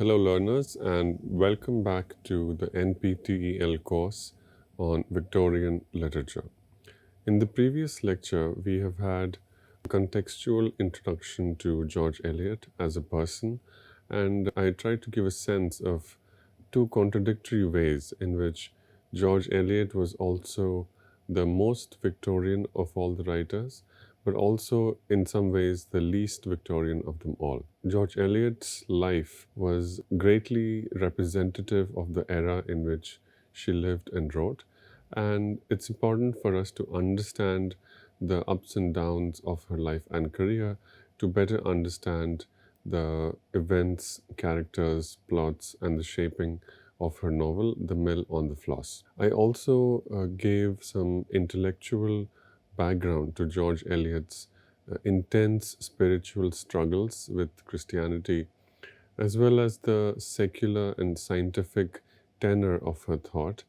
Hello, learners, and welcome back to the NPTEL course on Victorian literature. In the previous lecture, we have had a contextual introduction to George Eliot as a person, and I tried to give a sense of two contradictory ways in which George Eliot was also the most Victorian of all the writers, but also in some ways the least Victorian of them all. George Eliot's life was greatly representative of the era in which she lived and wrote, and it's important for us to understand the ups and downs of her life and career to better understand the events, characters, plots, and the shaping of her novel, The Mill on the Floss. I also gave some intellectual background to George Eliot's intense spiritual struggles with Christianity, as well as the secular and scientific tenor of her thought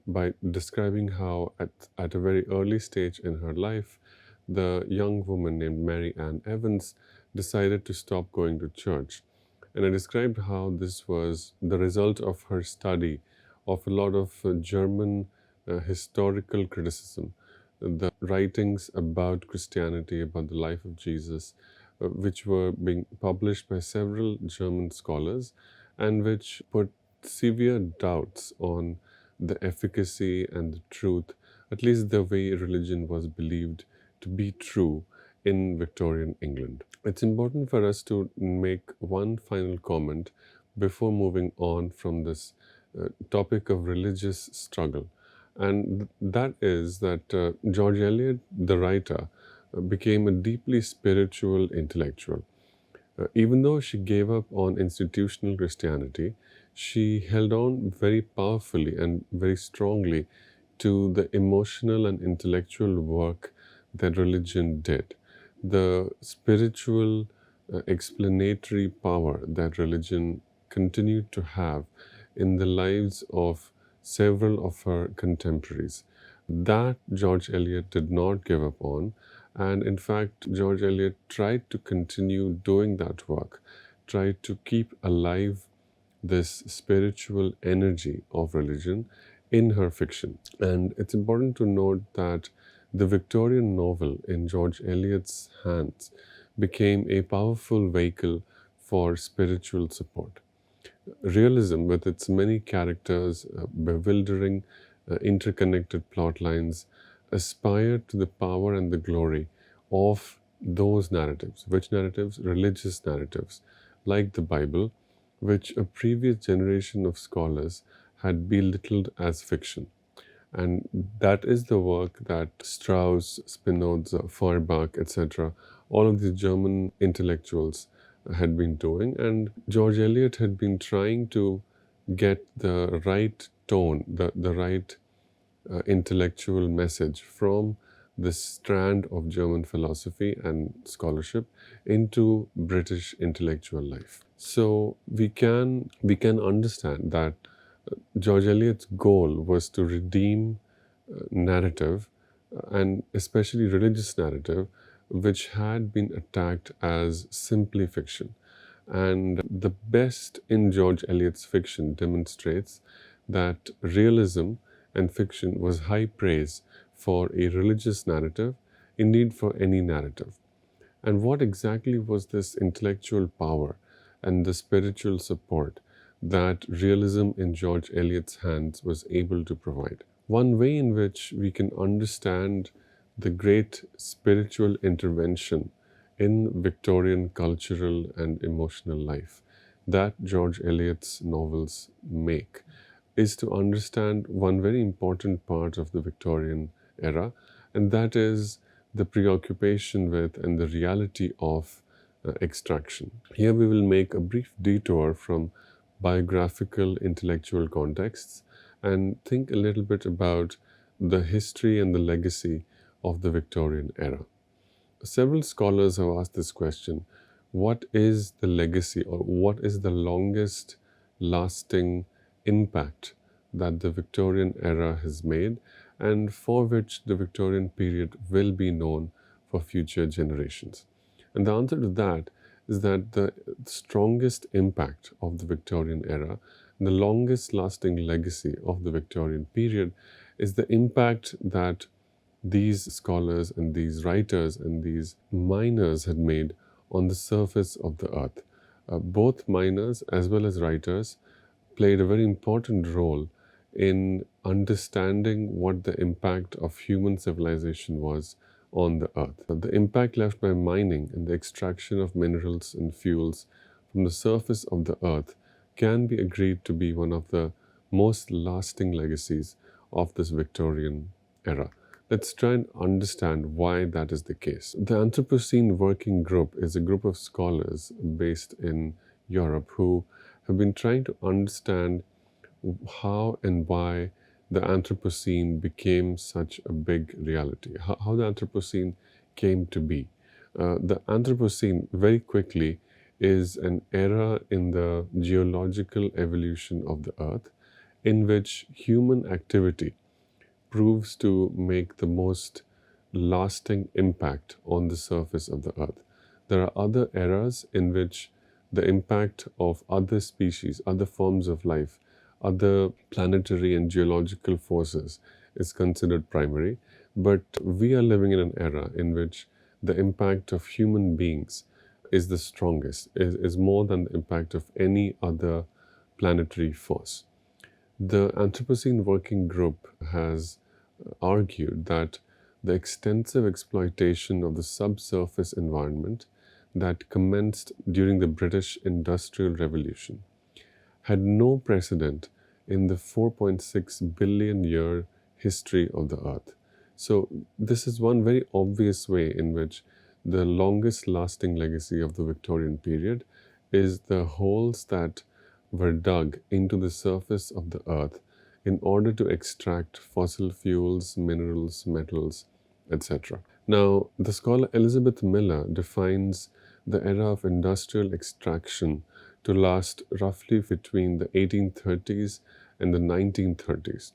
by describing how, at a very early stage in her life, the young woman named Mary Ann Evans decided to stop going to church. And I described how this was the result of her study of a lot of German historical criticism, the writings about Christianity, about the life of Jesus, which were being published by several German scholars and which put severe doubts on the efficacy and the truth, at least the way religion was believed to be true in Victorian England. It's important for us to make one final comment before moving on from this topic of religious struggle. And that is that George Eliot, the writer, became a deeply spiritual intellectual. Even though she gave up on institutional Christianity, she held on very powerfully and very strongly to the emotional and intellectual work that religion did. The spiritual explanatory power that religion continued to have in the lives of several of her contemporaries. That George Eliot did not give up on, and in fact, George Eliot tried to continue doing that work, tried to keep alive this spiritual energy of religion in her fiction. And it's important to note that the Victorian novel in George Eliot's hands became a powerful vehicle for spiritual support. Realism, with its many characters, bewildering, interconnected plot lines, aspired to the power and the glory of those narratives. Which narratives? Religious narratives, like the Bible, which a previous generation of scholars had belittled as fiction. And that is the work that Strauss, Spinoza, Feuerbach, etc., all of these German intellectuals had been doing. And George Eliot had been trying to get the right tone, the right intellectual message from this strand of German philosophy and scholarship into British intellectual life. So we can understand that George Eliot's goal was to redeem narrative, and especially religious narrative, which had been attacked as simply fiction. And the best in George Eliot's fiction demonstrates that realism and fiction was high praise for a religious narrative, indeed for any narrative. And what exactly was this intellectual power and the spiritual support that realism in George Eliot's hands was able to provide? One way in which we can understand the great spiritual intervention in Victorian cultural and emotional life that George Eliot's novels make is to understand one very important part of the Victorian era, and that is the preoccupation with and the reality of extraction. Here we will make a brief detour from biographical intellectual contexts and think a little bit about the history and the legacy of the Victorian era. Several scholars have asked this question: what is the legacy, or what is the longest lasting impact that the Victorian era has made, and for which the Victorian period will be known for future generations? And the answer to that is that the strongest impact of the Victorian era, the longest lasting legacy of the Victorian period, is the impact that these scholars and these writers and these miners had made on the surface of the earth. Both miners as well as writers played a very important role in understanding what the impact of human civilization was on the earth. The impact left by mining and the extraction of minerals and fuels from the surface of the earth can be agreed to be one of the most lasting legacies of this Victorian era. Let's try and understand why that is the case. The Anthropocene Working Group is a group of scholars based in Europe who have been trying to understand how and why the Anthropocene became such a big reality, how the Anthropocene came to be. The Anthropocene, very quickly, is an era in the geological evolution of the Earth in which human activity proves to make the most lasting impact on the surface of the Earth. There are other eras in which the impact of other species, other forms of life, other planetary and geological forces is considered primary, but we are living in an era in which the impact of human beings is the strongest, is more than the impact of any other planetary force. The Anthropocene Working Group has argued that the extensive exploitation of the subsurface environment that commenced during the British Industrial Revolution had no precedent in the 4.6 billion year history of the Earth. So, this is one very obvious way in which the longest lasting legacy of the Victorian period is the holes that were dug into the surface of the Earth in order to extract fossil fuels, minerals, metals, etc. Now, the scholar Elizabeth Miller defines the era of industrial extraction to last roughly between the 1830s and the 1930s.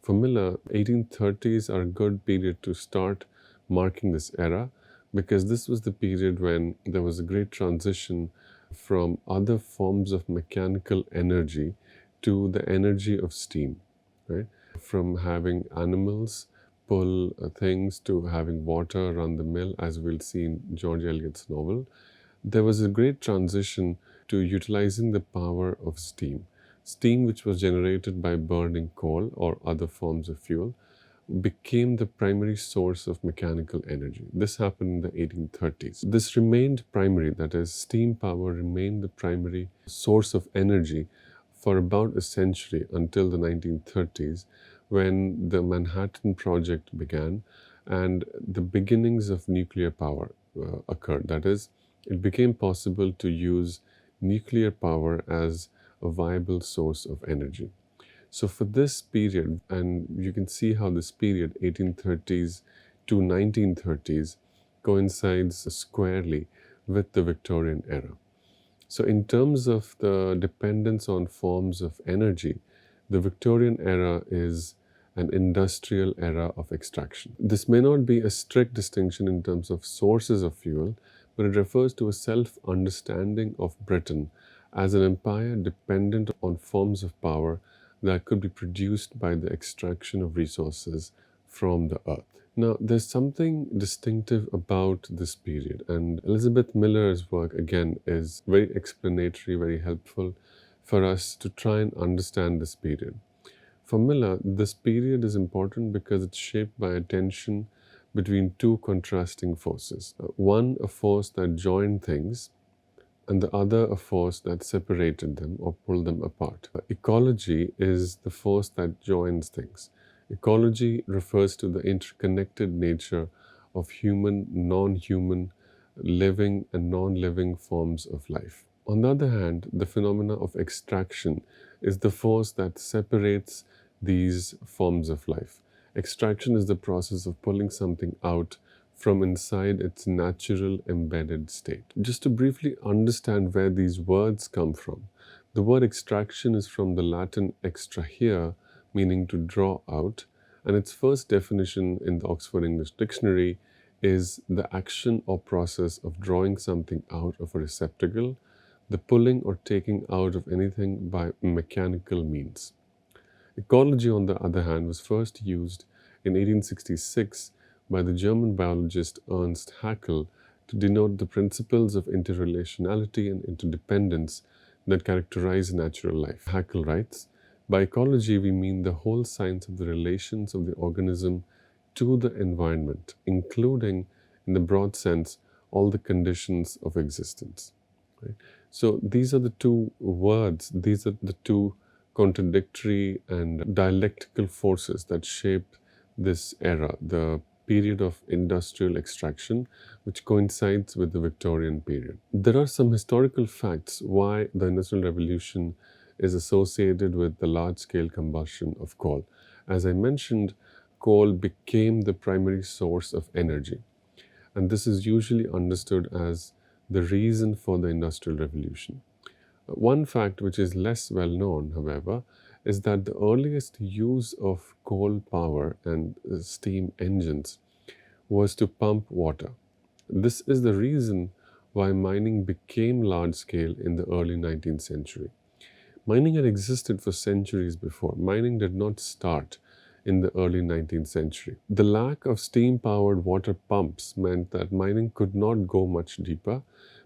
For Miller, 1830s are a good period to start marking this era because this was the period when there was a great transition from other forms of mechanical energy to the energy of steam, right? From having animals pull things to having water run the mill, as we'll see in George Eliot's novel. There was a great transition to utilizing the power of steam. Steam, which was generated by burning coal or other forms of fuel, became the primary source of mechanical energy. This happened in the 1830s. This remained primary, that is, steam power remained the primary source of energy for about a century until the 1930s, when the Manhattan Project began and the beginnings of nuclear power occurred. That is, it became possible to use nuclear power as a viable source of energy. So for this period, and you can see how this period, 1830s to 1930s, coincides squarely with the Victorian era. So in terms of the dependence on forms of energy, the Victorian era is an industrial era of extraction. This may not be a strict distinction in terms of sources of fuel, but it refers to a self-understanding of Britain as an empire dependent on forms of power that could be produced by the extraction of resources from the earth. Now, there's something distinctive about this period, and Elizabeth Miller's work, again, is very explanatory, very helpful for us to try and understand this period. For Miller, this period is important because it's shaped by a tension between two contrasting forces. One, a force that joined things, and the other a force that separated them or pulled them apart. Ecology is the force that joins things. Ecology refers to the interconnected nature of human, non-human, living and non-living forms of life. On the other hand, the phenomena of extraction is the force that separates these forms of life. Extraction is the process of pulling something out from inside its natural embedded state. Just to briefly understand where these words come from, the word extraction is from the Latin extrahere, meaning to draw out, and its first definition in the Oxford English Dictionary is the action or process of drawing something out of a receptacle, the pulling or taking out of anything by mechanical means. Ecology, on the other hand, was first used in 1866 by the German biologist Ernst Haeckel to denote the principles of interrelationality and interdependence that characterize natural life. Haeckel writes, by ecology, we mean the whole science of the relations of the organism to the environment, including, in the broad sense, all the conditions of existence. Right? So these are the two words, these are the two contradictory and dialectical forces that shaped this era, the period of industrial extraction, which coincides with the Victorian period. There are some historical facts why the Industrial Revolution is associated with the large-scale combustion of coal. As I mentioned, coal became the primary source of energy, and this is usually understood as the reason for the Industrial Revolution. One fact which is less well known, however, is that the earliest use of coal power and steam engines was to pump water. This is the reason why mining became large scale in the early 19th century. Mining had existed for centuries before. Mining did not start in the early 19th century. The lack of steam-powered water pumps meant that mining could not go much deeper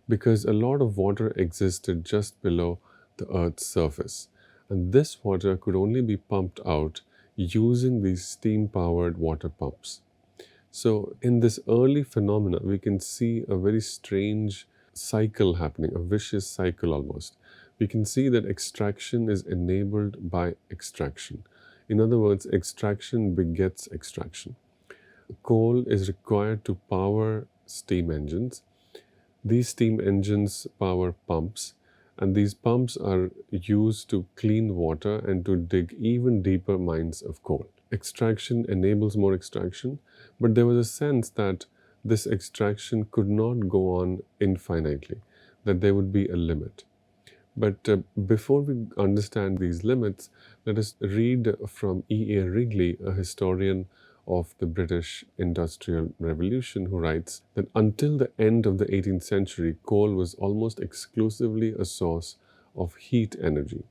because a lot of water existed just below the Earth's surface. And this water could only be pumped out using these steam-powered water pumps. So in this early phenomena, we can see a very strange cycle happening, a vicious cycle almost. We can see that extraction is enabled by extraction. In other words, extraction begets extraction. Coal is required to power steam engines. These steam engines power pumps, and these pumps are used to clean water and to dig even deeper mines of coal. Extraction enables more extraction, but there was a sense that this extraction could not go on infinitely, that there would be a limit. But before we understand these limits, let us read from E. A. Wrigley, a historian of the British Industrial Revolution, who writes that until the end of the 18th century, coal was almost exclusively a source of heat energy.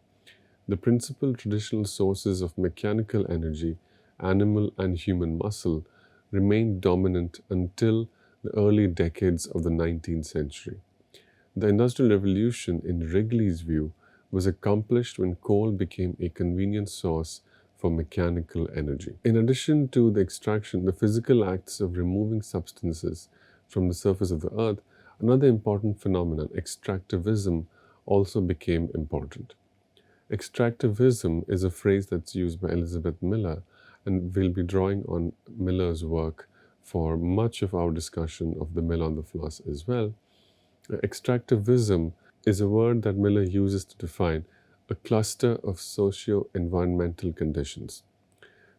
The principal traditional sources of mechanical energy, animal and human muscle, remained dominant until the early decades of the 19th century. The Industrial Revolution, in Wrigley's view, was accomplished when coal became a convenient source for mechanical energy. In addition to the extraction, the physical acts of removing substances from the surface of the earth, another important phenomenon, extractivism, also became important. Extractivism is a phrase that's used by Elizabeth Miller, and we'll be drawing on Miller's work for much of our discussion of the Mill on the Floss as well. Extractivism is a word that Miller uses to define a cluster of socio-environmental conditions.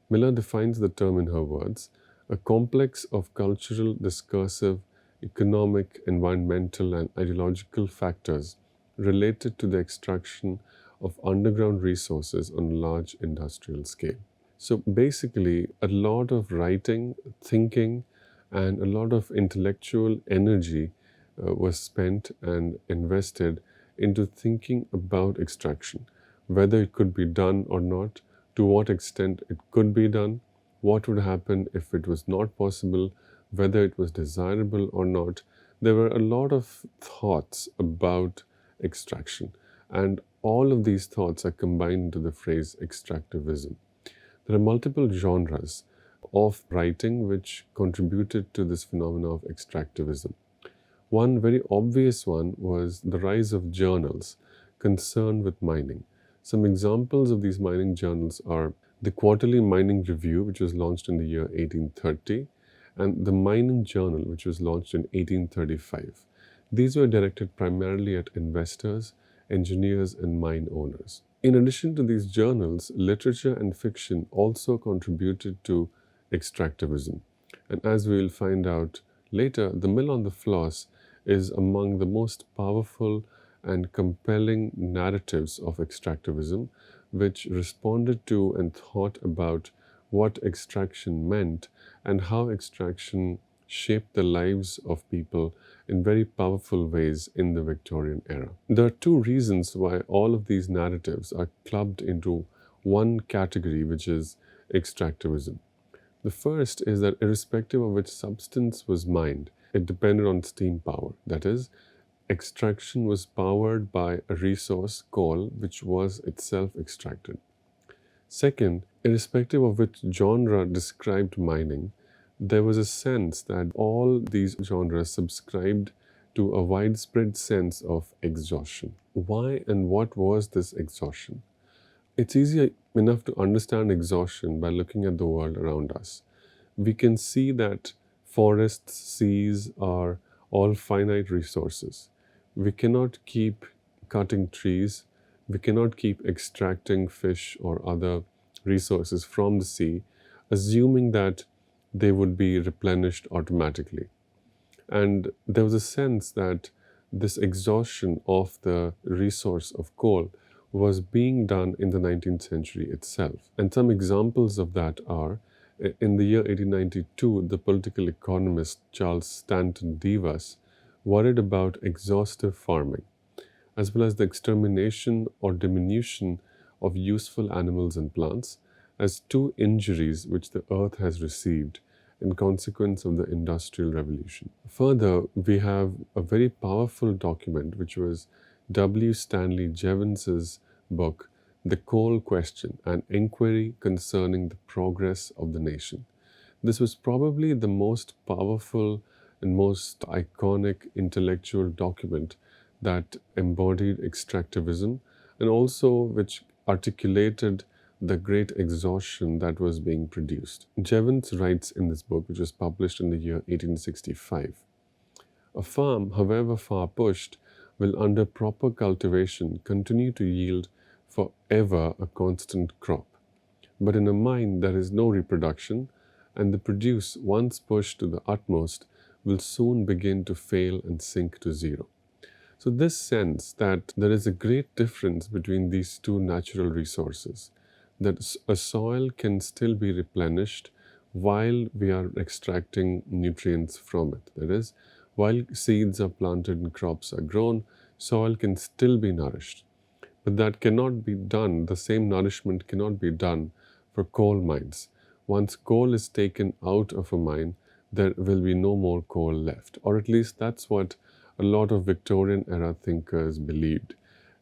Miller defines the term in her words, a complex of cultural, discursive, economic, environmental, and ideological factors related to the extraction of underground resources on a large industrial scale. So basically, a lot of writing, thinking, and a lot of intellectual energy was spent and invested into thinking about extraction, whether it could be done or not, to what extent it could be done, what would happen if it was not possible, whether it was desirable or not. There were a lot of thoughts about extraction, and all of these thoughts are combined into the phrase extractivism. There are multiple genres of writing which contributed to this phenomenon of extractivism. One very obvious one was the rise of journals concerned with mining. Some examples of these mining journals are the Quarterly Mining Review, which was launched in the year 1830, and the Mining Journal, which was launched in 1835. These were directed primarily at investors, engineers, and mine owners. In addition to these journals, literature and fiction also contributed to extractivism. And as we will find out later, The Mill on the Floss is among the most powerful and compelling narratives of extractivism, which responded to and thought about what extraction meant and how extraction shaped the lives of people in very powerful ways in the Victorian era. There are two reasons why all of these narratives are clubbed into one category, which is extractivism. The first is that irrespective of which substance was mined, it depended on steam power. That is, extraction was powered by a resource, coal, which was itself extracted. Second, irrespective of which genre described mining, there was a sense that all these genres subscribed to a widespread sense of exhaustion. Why and what was this exhaustion? It's easy enough to understand exhaustion by looking at the world around us. We can see that forests, seas are all finite resources. We cannot keep cutting trees. We cannot keep extracting fish or other resources from the sea, assuming that they would be replenished automatically. And there was a sense that this exhaustion of the resource of coal was being done in the 19th century itself. And some examples of that are in the year 1892, the political economist Charles Stanton Devas worried about exhaustive farming, as well as the extermination or diminution of useful animals and plants as two injuries which the earth has received in consequence of the Industrial Revolution. Further, we have a very powerful document which was W. Stanley Jevons's book, The Coal Question, an inquiry concerning the progress of the nation. This was probably the most powerful and most iconic intellectual document that embodied extractivism and also which articulated the great exhaustion that was being produced. Jevons writes in this book, which was published in the year 1865, a farm, however far pushed, will under proper cultivation continue to yield forever a constant crop. But in a mine there is no reproduction, and the produce, once pushed to the utmost, will soon begin to fail and sink to zero. So this sense that there is a great difference between these two natural resources, that a soil can still be replenished while we are extracting nutrients from it. That is, while seeds are planted and crops are grown, soil can still be nourished. But that cannot be done, the same nourishment cannot be done for coal mines. Once coal is taken out of a mine, there will be no more coal left. Or at least that's what a lot of Victorian era thinkers believed.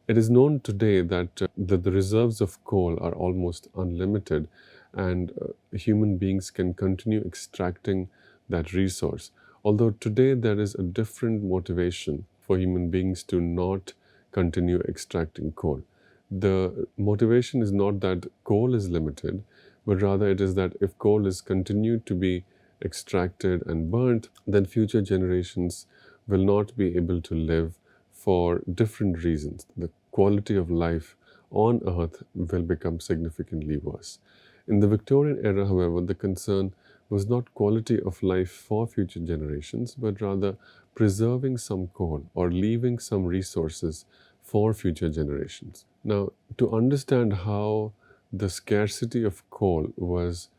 It is known today that the reserves of coal are almost unlimited and human beings can continue extracting that resource. Although today there is a different motivation for human beings to not continue extracting coal. The motivation is not that coal is limited, but rather it is that if coal is continued to be extracted and burnt, then future generations will not be able to live for different reasons. The quality of life on Earth will become significantly worse. In the Victorian era, however, the concern was not quality of life for future generations, but rather preserving some coal or leaving some resources for future generations. Now, to understand how the scarcity of coal was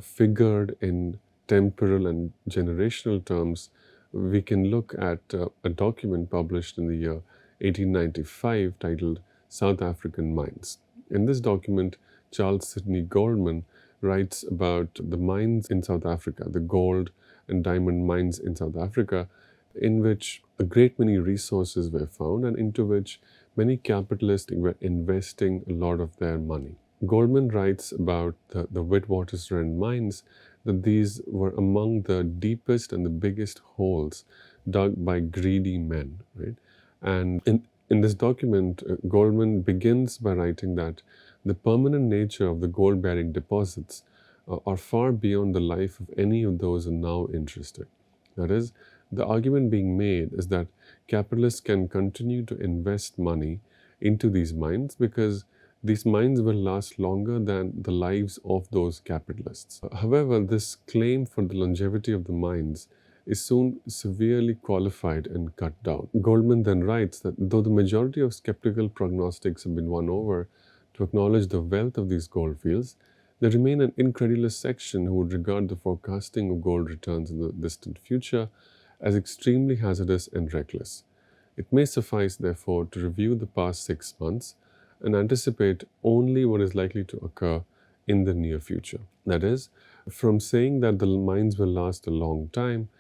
figured in temporal and generational terms, we can look at a document published in the year 1895 titled South African Mines. In this document, Charles Sidney Goldman writes about the mines in South Africa, the gold and diamond mines in South Africa, in which a great many resources were found and into which many capitalists were investing a lot of their money. Goldman writes about the Witwatersrand mines, that these were among the deepest and the biggest holes dug by greedy men, right? And in this document, Goldman begins by writing that the permanent nature of the gold-bearing deposits are far beyond the life of any of those who are now interested. That is, the argument being made is that capitalists can continue to invest money into these mines because these mines will last longer than the lives of those capitalists. However, this claim for the longevity of the mines is soon severely qualified and cut down. Goldman then writes that though the majority of skeptical prognostics have been won over to acknowledge the wealth of these gold fields, There remain an incredulous section who would regard the forecasting of gold returns in the distant future as extremely hazardous and reckless. It may suffice, therefore, to review the past 6 months and anticipate only what is likely to occur in the near future. That is, from saying that the mines will last a long time,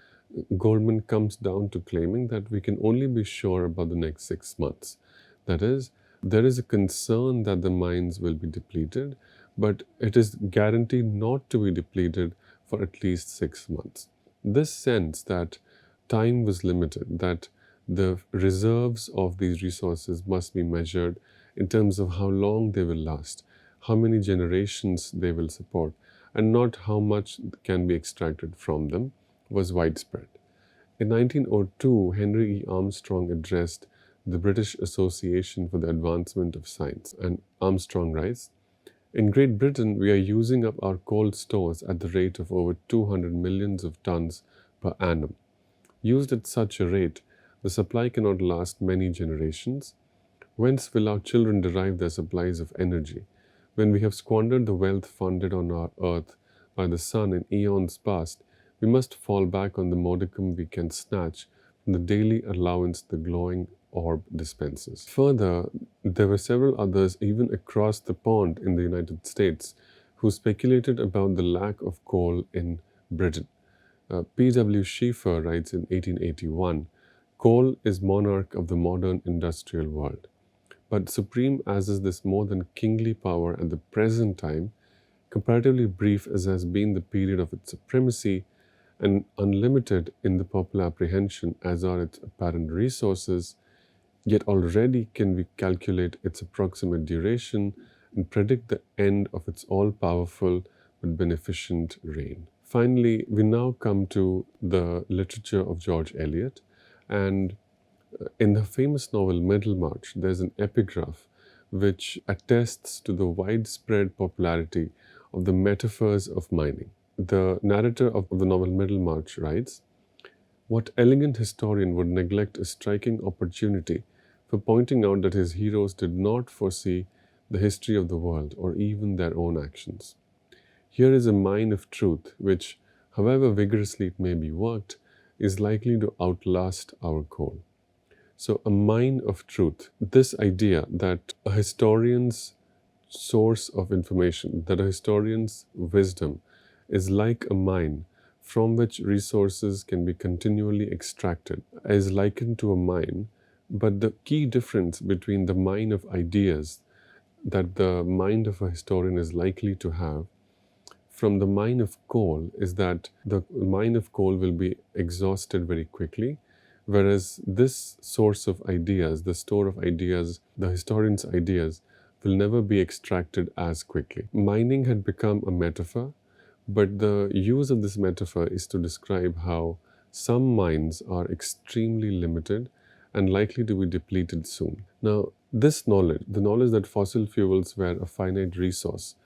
Goldman comes down to claiming that we can only be sure about the next 6 months. That is, there is a concern that the mines will be depleted, but it is guaranteed not to be depleted for at least 6 months. This sense that time was limited, that the reserves of these resources must be measured in terms of how long they will last, how many generations they will support, and not how much can be extracted from them, was widespread. In 1902, Henry E. Armstrong addressed the British Association for the Advancement of Science, and Armstrong writes, "In Great Britain, we are using up our coal stores at the rate of over 200 millions of tons per annum. Used at such a rate, the supply cannot last many generations. Whence will our children derive their supplies of energy? When we have squandered the wealth funded on our earth by the sun in eons past, we must fall back on the modicum we can snatch from the daily allowance the glowing orb dispenses." Further, there were several others even across the pond in the United States who speculated about the lack of coal in Britain. P.W. Schieffer writes in 1881, "Coal is monarch of the modern industrial world. But supreme as is this more than kingly power at the present time, comparatively brief as has been the period of its supremacy, and unlimited in the popular apprehension as are its apparent resources, yet already can we calculate its approximate duration and predict the end of its all-powerful but beneficent reign." Finally, we now come to the literature of George Eliot, and in the famous novel Middlemarch, there's an epigraph which attests to the widespread popularity of the metaphors of mining. The narrator of the novel Middlemarch writes, "What elegant historian would neglect a striking opportunity for pointing out that his heroes did not foresee the history of the world or even their own actions? Here is a mine of truth which, however vigorously it may be worked, is likely to outlast our coal." So, a mine of truth. This idea that a historian's source of information, that a historian's wisdom is like a mine from which resources can be continually extracted, is likened to a mine. But the key difference between the mine of ideas that the mind of a historian is likely to have from the mine of coal is that the mine of coal will be exhausted very quickly, whereas this source of ideas, the store of ideas, the historian's ideas, will never be extracted as quickly. Mining had become a metaphor, but the use of this metaphor is to describe how some mines are extremely limited and likely to be depleted soon. Now, this knowledge, the knowledge that fossil fuels were a finite resource,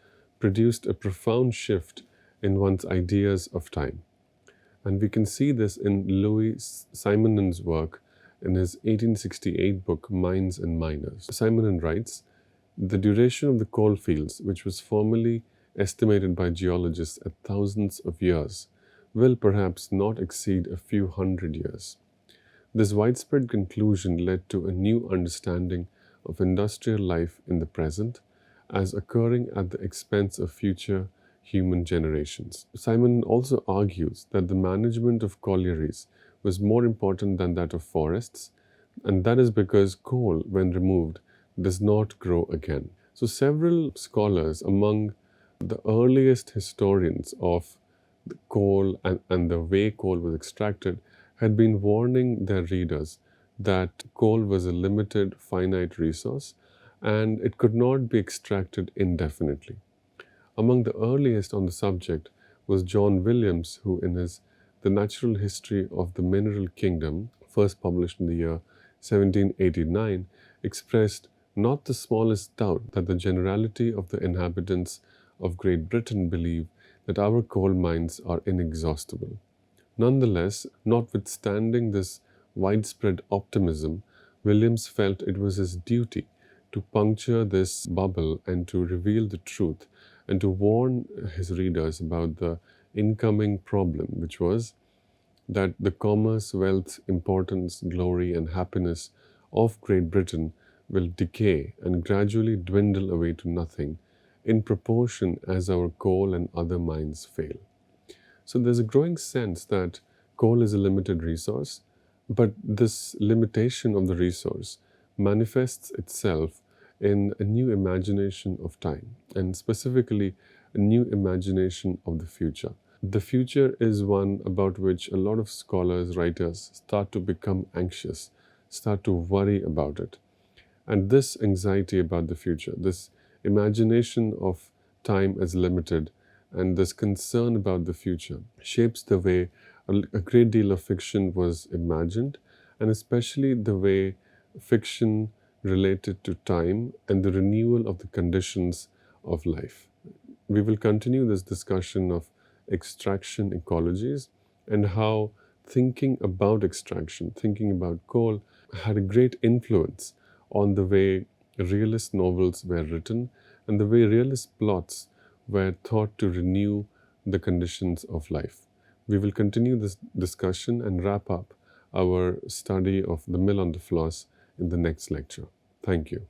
produced a profound shift in one's ideas of time. And we can see this in Louis Simonon's work in his 1868 book, Mines and Miners. Simonon writes, "The duration of the coal fields, which was formerly estimated by geologists at thousands of years, will perhaps not exceed a few hundred years." This widespread conclusion led to a new understanding of industrial life in the present as occurring at the expense of future human generations. Simon also argues that the management of collieries was more important than that of forests, and that is because coal, when removed, does not grow again. So several scholars among the earliest historians of the coal and the way coal was extracted had been warning their readers that coal was a limited, finite resource and it could not be extracted indefinitely. Among the earliest on the subject was John Williams, who in his The Natural History of the Mineral Kingdom, first published in the year 1789, expressed not the smallest doubt that the generality of the inhabitants of Great Britain believe that our coal mines are inexhaustible. Nonetheless, notwithstanding this widespread optimism, Williams felt it was his duty to puncture this bubble and to reveal the truth and to warn his readers about the incoming problem, which was that the commerce, wealth, importance, glory, and happiness of Great Britain will decay and gradually dwindle away to nothing in proportion as our coal and other mines fail. So there's a growing sense that coal is a limited resource, but this limitation of the resource manifests itself in a new imagination of time, and specifically a new imagination of the future. The future is one about which a lot of scholars, writers start to become anxious, start to worry about it. And this anxiety about the future, this imagination of time as limited, and this concern about the future shapes the way a great deal of fiction was imagined, and especially the way fiction related to time and the renewal of the conditions of life. We will continue this discussion of extraction ecologies and how thinking about extraction, thinking about coal, had a great influence on the way realist novels were written and the way realist plots were thought to renew the conditions of life. We will continue this discussion and wrap up our study of The Mill on the Floss in the next lecture. Thank you.